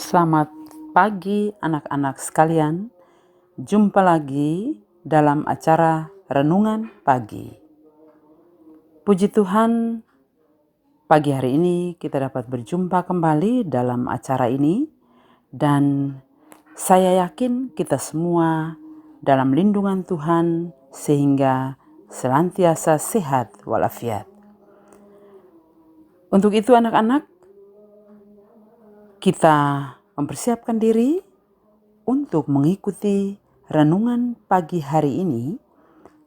Selamat pagi anak-anak sekalian. Jumpa lagi dalam acara Renungan Pagi. Puji Tuhan, pagi hari ini kita dapat berjumpa kembali dalam acara ini. Dan saya yakin kita semua dalam lindungan Tuhan sehingga senantiasa sehat walafiat. Untuk itu anak-anak, kita mempersiapkan diri untuk mengikuti renungan pagi hari ini,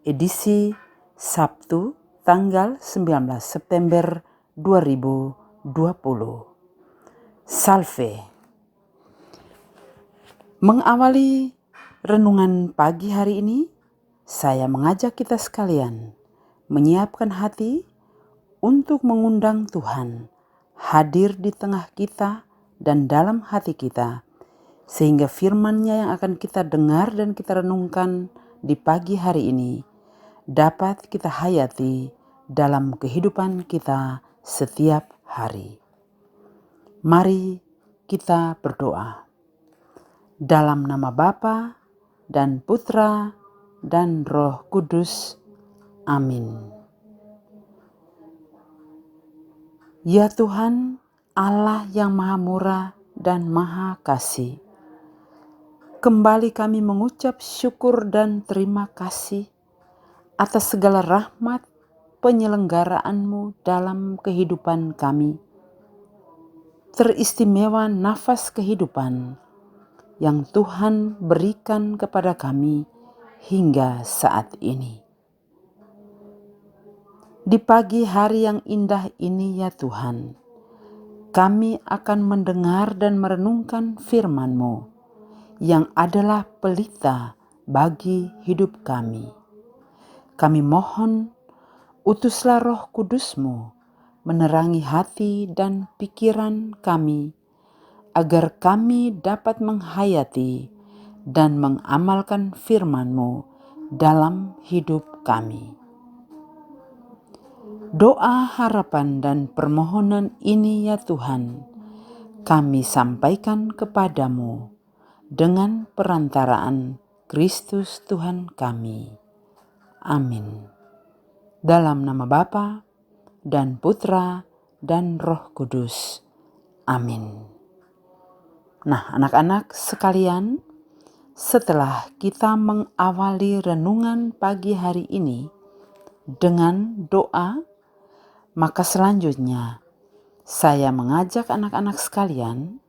edisi Sabtu tanggal 19 September 2020. Salve. Mengawali renungan pagi hari ini, saya mengajak kita sekalian menyiapkan hati untuk mengundang Tuhan hadir di tengah kita dan dalam hati kita, sehingga firman-Nya yang akan kita dengar dan kita renungkan di pagi hari ini dapat kita hayati dalam kehidupan kita setiap hari. Mari kita berdoa. Dalam nama Bapa dan Putra dan Roh Kudus. Amin. Ya Tuhan, Allah yang Maha Murah dan Maha Kasih, kembali kami mengucap syukur dan terima kasih atas segala rahmat penyelenggaraan-Mu dalam kehidupan kami. Teristimewa nafas kehidupan yang Tuhan berikan kepada kami hingga saat ini. Di pagi hari yang indah ini ya Tuhan, kami akan mendengar dan merenungkan firman-Mu yang adalah pelita bagi hidup kami. Kami mohon, utuslah Roh Kudus-Mu menerangi hati dan pikiran kami, agar kami dapat menghayati dan mengamalkan firman-Mu dalam hidup kami. Doa, harapan, dan permohonan ini ya Tuhan, kami sampaikan kepadamu dengan perantaraan Kristus Tuhan kami. Amin. Dalam nama Bapa dan Putra dan Roh Kudus. Amin. Nah, anak-anak sekalian, setelah kita mengawali renungan pagi hari ini dengan doa, maka selanjutnya saya mengajak anak-anak sekalian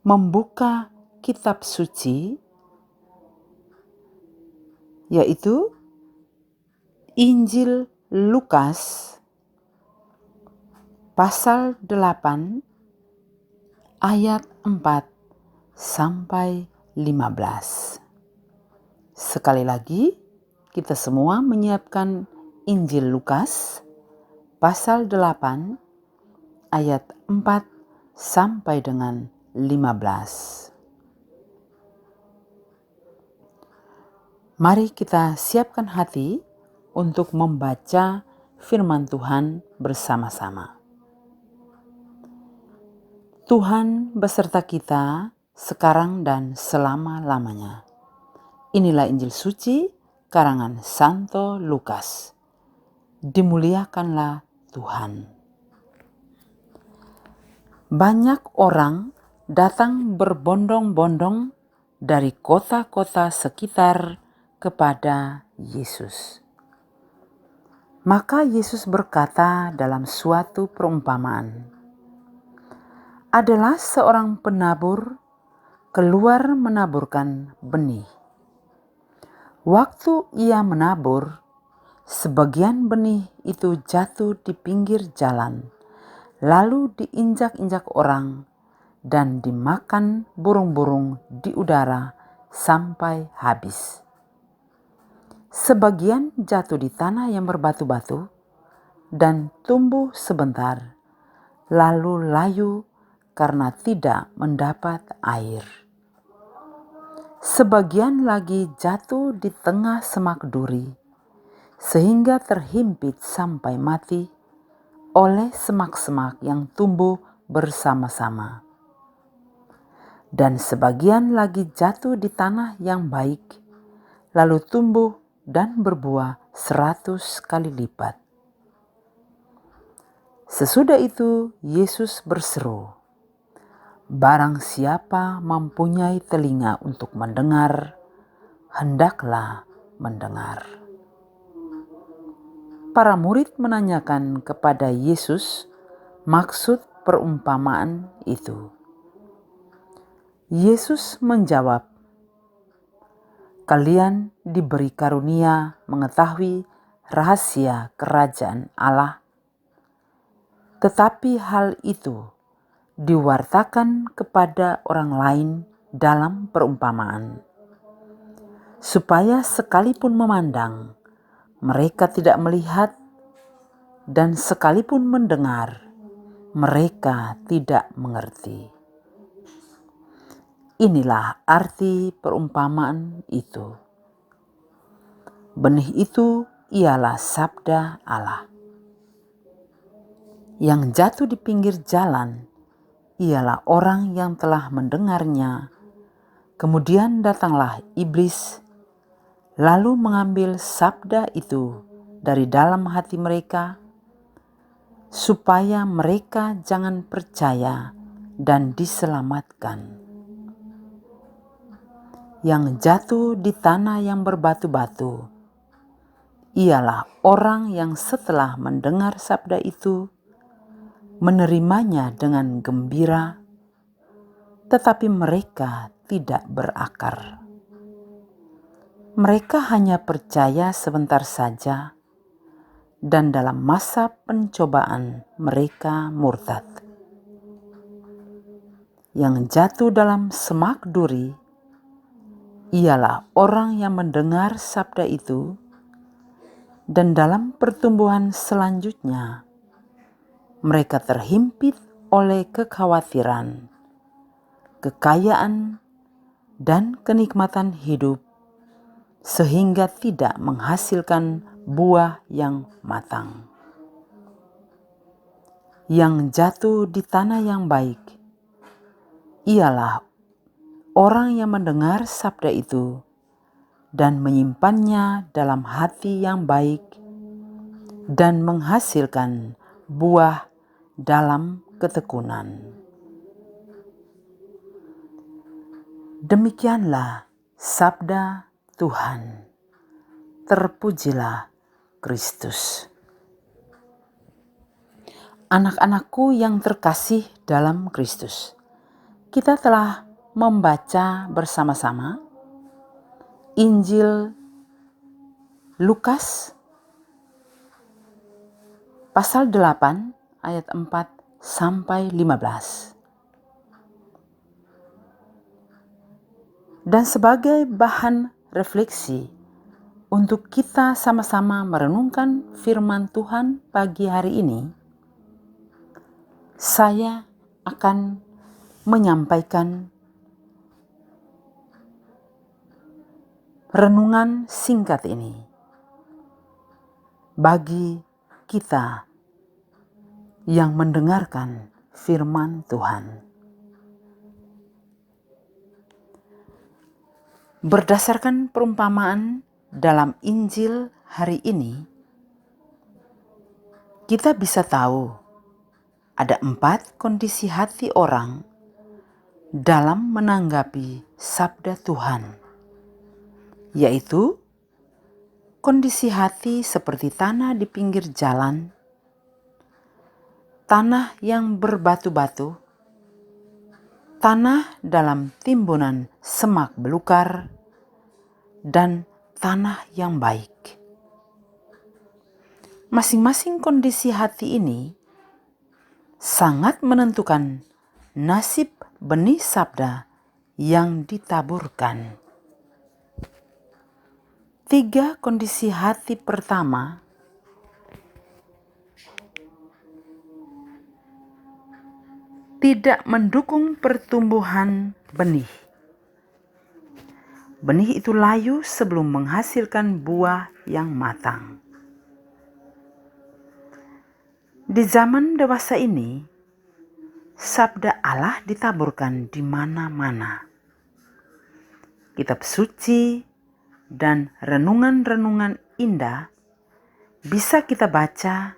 membuka kitab suci, yaitu Injil Lukas pasal 8 ayat 4 sampai 15. Sekali lagi, kita semua menyiapkan Injil Lukas pasal 8 ayat 4 sampai dengan 15. Mari kita siapkan hati untuk membaca firman Tuhan bersama-sama. Tuhan beserta kita sekarang dan selama-lamanya. Inilah Injil suci karangan Santo Lukas. Dimuliakanlah Tuhan. Banyak orang datang berbondong-bondong dari kota-kota sekitar kepada Yesus. Maka Yesus berkata dalam suatu perumpamaan, adalah seorang penabur keluar menaburkan benih. Waktu ia menabur, sebagian benih itu jatuh di pinggir jalan, lalu diinjak-injak orang dan dimakan burung-burung di udara sampai habis. Sebagian jatuh di tanah yang berbatu-batu dan tumbuh sebentar, lalu layu karena tidak mendapat air. Sebagian lagi jatuh di tengah semak duri, sehingga terhimpit sampai mati oleh semak-semak yang tumbuh bersama-sama. dan sebagian lagi jatuh di tanah yang baik, lalu tumbuh dan berbuah 100 kali lipat. Sesudah itu Yesus berseru, "Barang siapa mempunyai telinga untuk mendengar, hendaklah mendengar." Para murid menanyakan kepada Yesus maksud perumpamaan itu. Yesus menjawab, "Kalian diberi karunia mengetahui rahasia kerajaan Allah, tetapi hal itu diwartakan kepada orang lain dalam perumpamaan, supaya sekalipun memandang, mereka tidak melihat, dan sekalipun mendengar, mereka tidak mengerti." Inilah arti perumpamaan itu. Benih itu ialah sabda Allah. Yang jatuh di pinggir jalan ialah orang yang telah mendengarnya. Kemudian datanglah iblis, lalu mengambil sabda itu dari dalam hati mereka, supaya mereka jangan percaya dan diselamatkan. Yang jatuh di tanah yang berbatu-batu ialah orang yang setelah mendengar sabda itu, menerimanya dengan gembira, tetapi mereka tidak berakar. Mereka hanya percaya sebentar saja, dan dalam masa pencobaan mereka murtad. Yang jatuh dalam semak duri ialah orang yang mendengar sabda itu, dan dalam pertumbuhan selanjutnya mereka terhimpit oleh kekhawatiran, kekayaan, dan kenikmatan hidup, sehingga tidak menghasilkan buah yang matang. Yang jatuh di tanah yang baik ialah orang yang mendengar sabda itu dan menyimpannya dalam hati yang baik dan menghasilkan buah dalam ketekunan. Demikianlah sabda Tuhan. Terpujilah Kristus. Anak-anakku yang terkasih dalam Kristus, kita telah membaca bersama-sama Injil Lukas pasal 8 ayat 4 sampai 15. Dan sebagai bahan refleksi untuk kita sama-sama merenungkan firman Tuhan pagi hari ini, saya akan menyampaikan renungan singkat ini bagi kita yang mendengarkan firman Tuhan. Berdasarkan perumpamaan dalam Injil hari ini, kita bisa tahu ada 4 kondisi hati orang dalam menanggapi sabda Tuhan, yaitu kondisi hati seperti tanah di pinggir jalan, tanah yang berbatu-batu, tanah dalam timbunan semak belukar, dan tanah yang baik. Masing-masing kondisi hati ini sangat menentukan nasib benih sabda yang ditaburkan. 3 kondisi hati pertama tidak mendukung pertumbuhan benih. Benih itu layu sebelum menghasilkan buah yang matang. Di zaman dewasa ini, sabda Allah ditaburkan di mana-mana. Kitab suci dan renungan-renungan indah bisa kita baca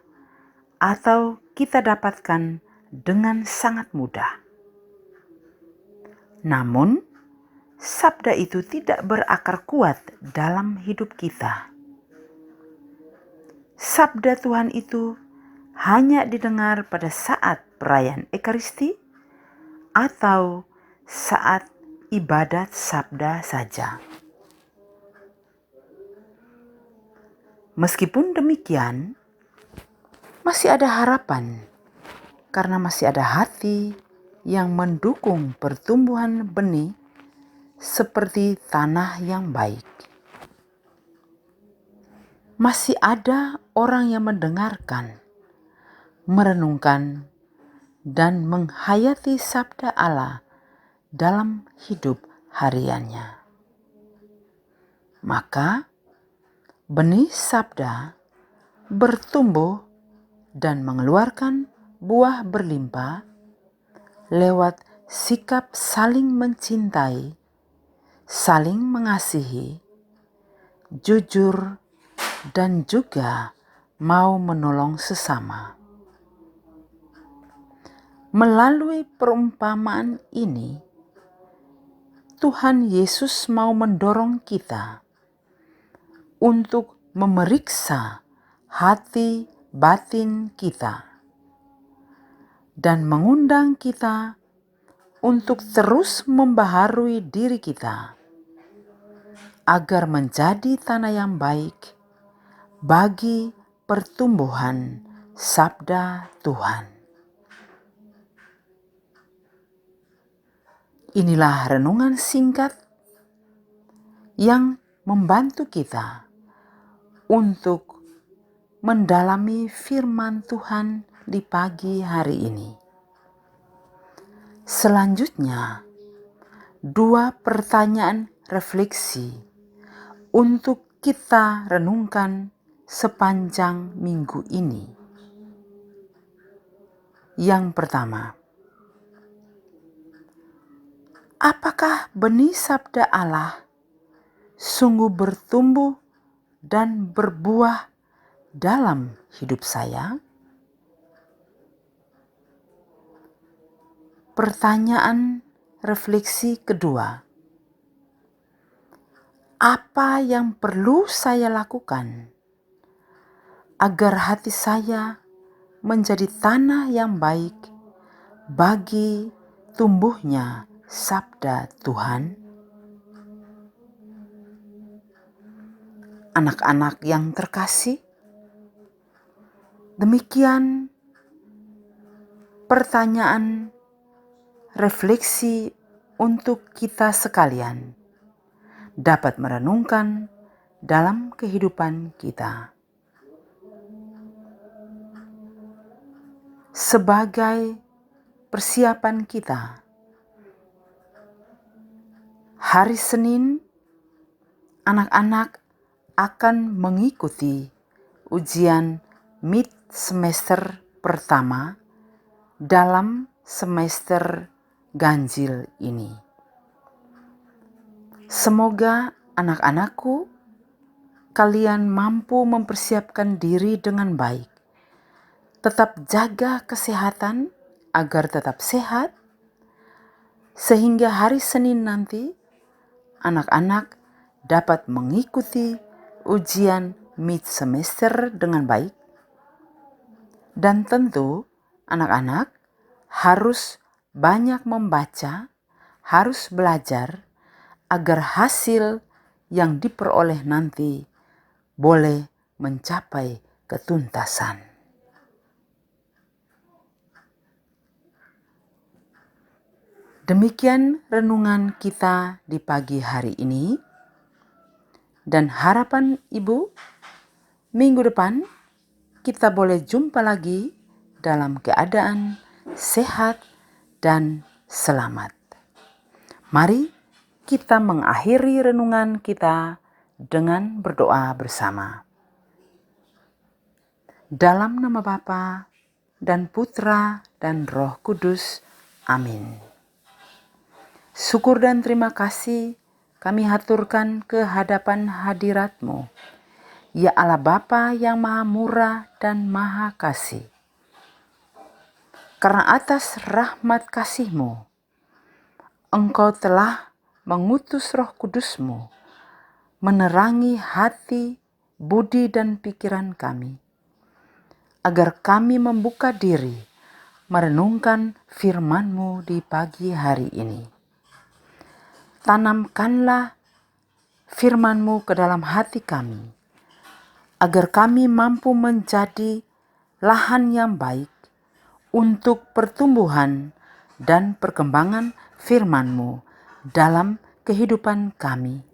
atau kita dapatkan dengan sangat mudah. Namun, sabda itu tidak berakar kuat dalam hidup kita. Sabda Tuhan itu hanya didengar pada saat perayaan Ekaristi atau saat ibadat sabda saja. Meskipun demikian, masih ada harapan karena masih ada hati yang mendukung pertumbuhan benih seperti tanah yang baik. Masih ada orang yang mendengarkan, merenungkan, dan menghayati sabda Allah dalam hidup hariannya. Maka benih sabda bertumbuh dan mengeluarkan buah berlimpah lewat sikap saling mencintai, saling mengasihi, jujur, dan juga mau menolong sesama. Melalui perumpamaan ini, Tuhan Yesus mau mendorong kita untuk memeriksa hati batin kita dan mengundang kita untuk terus membaharui diri kita agar menjadi tanah yang baik bagi pertumbuhan sabda Tuhan. Inilah renungan singkat yang membantu kita untuk mendalami firman Tuhan di pagi hari ini. Selanjutnya, 2 pertanyaan refleksi untuk kita renungkan sepanjang minggu ini. Yang pertama, apakah benih sabda Allah sungguh bertumbuh dan berbuah dalam hidup saya? Pertanyaan refleksi kedua, apa yang perlu saya lakukan agar hati saya menjadi tanah yang baik bagi tumbuhnya sabda Tuhan? Anak-anak yang terkasih, demikian pertanyaan refleksi untuk kita sekalian dapat merenungkan dalam kehidupan kita. Sebagai persiapan kita, hari Senin anak-anak akan mengikuti ujian mid semester pertama dalam semester ganjil ini. Semoga anak-anakku, kalian mampu mempersiapkan diri dengan baik. Tetap jaga kesehatan agar tetap sehat, sehingga hari Senin nanti anak-anak dapat mengikuti ujian mid semester dengan baik. Dan tentu anak-anak harus banyak membaca, harus belajar agar hasil yang diperoleh nanti boleh mencapai ketuntasan. Demikian renungan kita di pagi hari ini, dan harapan Ibu, minggu depan kita boleh jumpa lagi dalam keadaan sehat dan selamat. Mari kita mengakhiri renungan kita dengan berdoa bersama. Dalam nama Bapa dan Putra dan Roh Kudus. Amin. Syukur dan terima kasih kami haturkan ke hadapan hadirat-Mu, ya Allah Bapa yang Maha Murah dan Maha Kasih. Karena atas rahmat kasih-Mu, Engkau telah mengutus Roh Kudus-Mu menerangi hati, budi, dan pikiran kami, agar kami membuka diri merenungkan firman-Mu di pagi hari ini. Tanamkanlah firman-Mu ke dalam hati kami, agar kami mampu menjadi lahan yang baik untuk pertumbuhan dan perkembangan firman-Mu dalam kehidupan kami,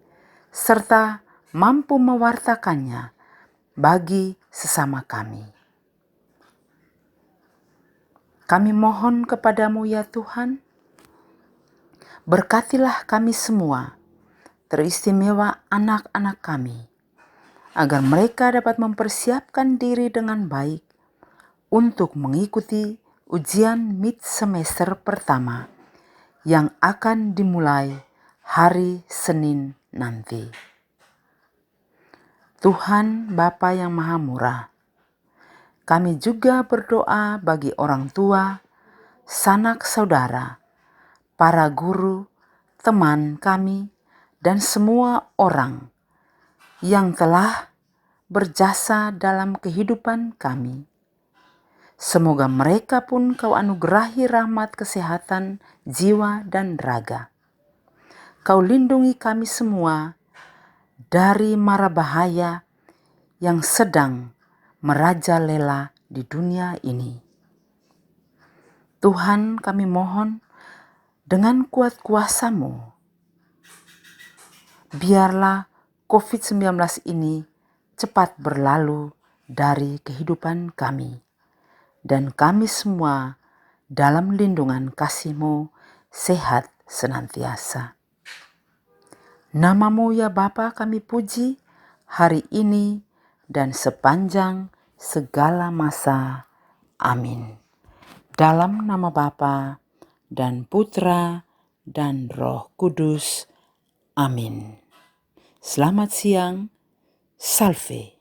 serta mampu mewartakannya bagi sesama kami. Kami mohon kepadamu ya Tuhan, berkatilah kami semua, teristimewa anak-anak kami, agar mereka dapat mempersiapkan diri dengan baik untuk mengikuti ujian mid semester pertama yang akan dimulai hari Senin nanti. Tuhan Bapa yang Maha Murah, kami juga berdoa bagi orang tua, sanak saudara, para guru, teman kami, dan semua orang yang telah berjasa dalam kehidupan kami. Semoga mereka pun Kau anugerahi rahmat kesehatan jiwa dan raga. Kau lindungi kami semua dari mara bahaya yang sedang merajalela di dunia ini. Tuhan, kami mohon dengan kuat kuasa-Mu, biarlah COVID-19 ini cepat berlalu dari kehidupan kami, dan kami semua dalam lindungan kasih-Mu sehat senantiasa. Nama-Mu ya Bapa kami puji hari ini dan sepanjang segala masa. Amin. Dalam nama Bapa dan Putra dan Roh Kudus. Amin. Selamat siang. Salve.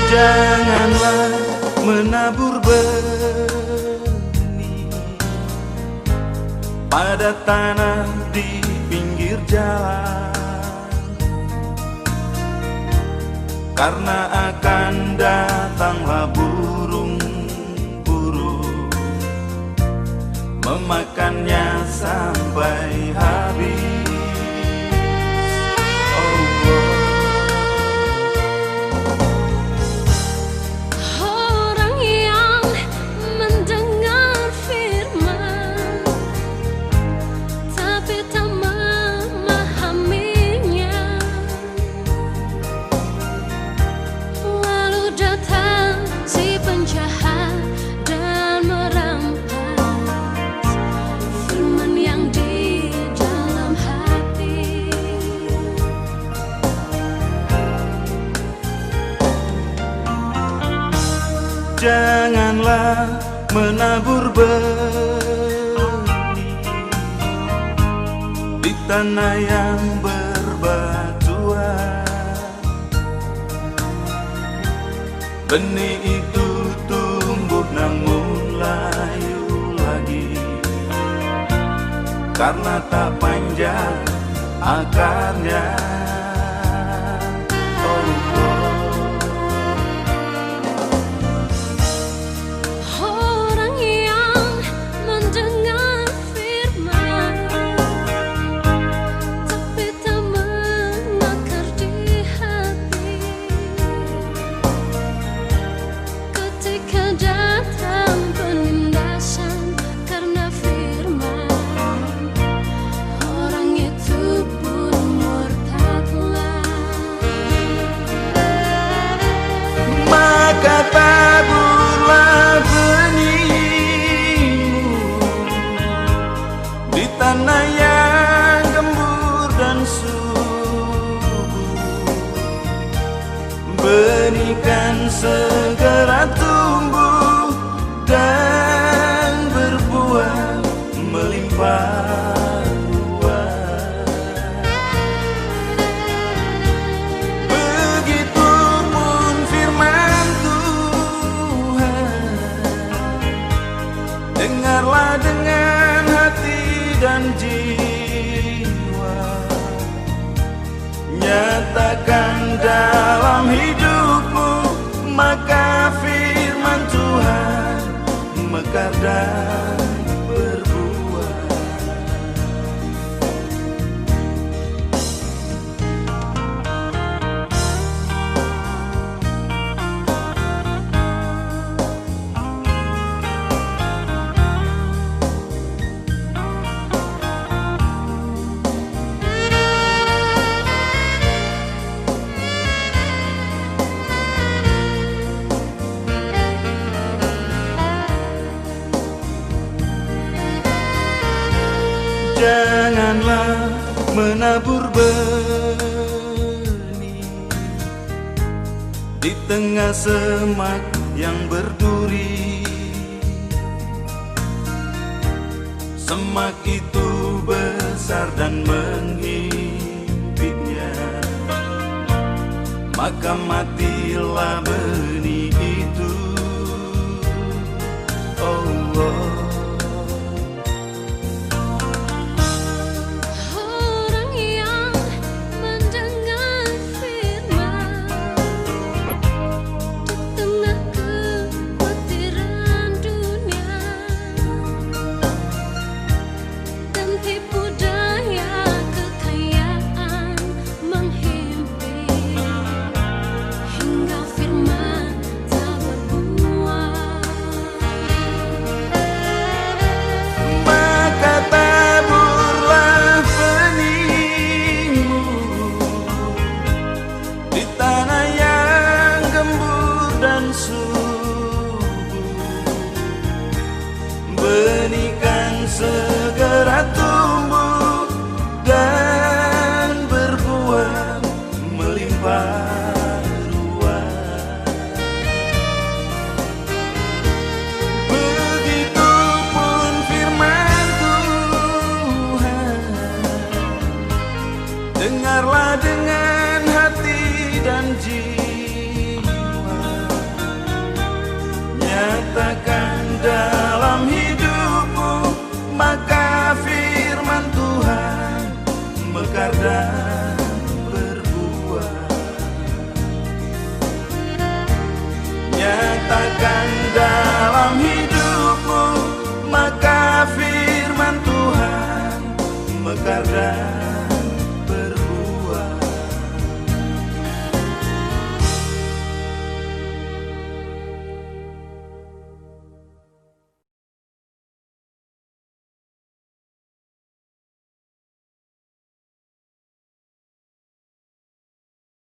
Janganlah menabur benih pada tanah di pinggir jalan, karena akan datanglah burung-burung memakannya sampai habis. Janganlah menabur benih di tanah yang berbatuan. Benih itu tumbuh namun layu lagi, karena tak panjang akarnya. segera tumbuh dan berbuah melimpah ruah. Begitupun firman Tuhan, dengarlah dengan hati dan jiwa, nyatakan dalam hidupmu, maka firman Tuhan mekar dan berbuah. Janganlah menabur benih di tengah semak yang berduri. Semak itu besar dan menghimpitnya, maka matilah benih itu. Oh, oh. Benihkan